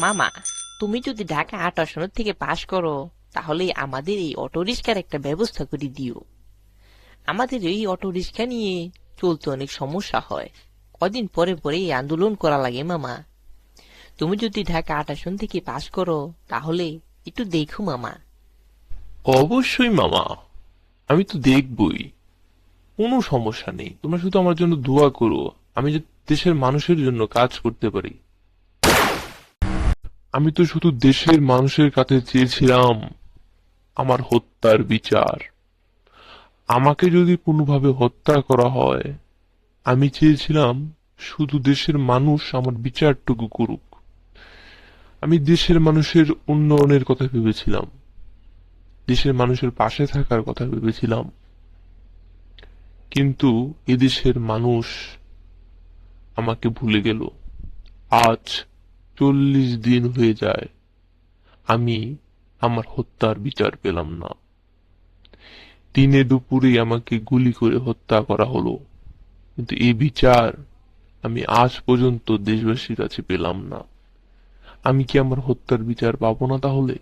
মামা, তুমি যদি ঢাকা ৮ আসন থেকে পাশ করো, তাহলে আমাদের এই অটো রিক্সার একটা ব্যবস্থা করে দিও। আমাদের এই অটো রিক্সা নিয়ে চলতে অনেক সমস্যা হয়, কদিন পরে পরে এই আন্দোলন করা লাগে মামা। তুমি যদি ঢাকা ৮ আসন থেকে পাশ করো, তাহলে একটু দেখো মামা। অবশ্যই মামা, আমি তো দেখবই। কোনো সমস্যা নেই, তোমরা শুধু আমার জন্য দোয়া করো। আমি যে দেশের মানুষের জন্য কাজ করতে পারি। আমি তো শুধু দেশের মানুষের কাছে চেয়েছিলাম আমার হত্যার বিচার। আমাকে যদি কোনোভাবে হত্যা করা হয়, আমি চেয়েছিলাম শুধু দেশের মানুষ আমার বিচারটুকু করুক। আমি দেশের মানুষের উন্নয়নের কথা ভেবেছিলাম, দেশের মানুষের পাশে থাকার কথা ভেবেছিলাম। কিন্তু এদেশের মানুষ আমাকে ভুলে গেল। আজ 40 দিন হয়ে যায়, আমি আমার হত্যার বিচার পেলাম না। দিনে দুপুরে আমাকে গুলি করে হত্যা করা হলো, কিন্তু এই বিচার আমি আজ পর্যন্ত দেশবাসীর কাছে পেলাম না। আমি কি আমার হত্যার বিচার পাবো না তাহলে?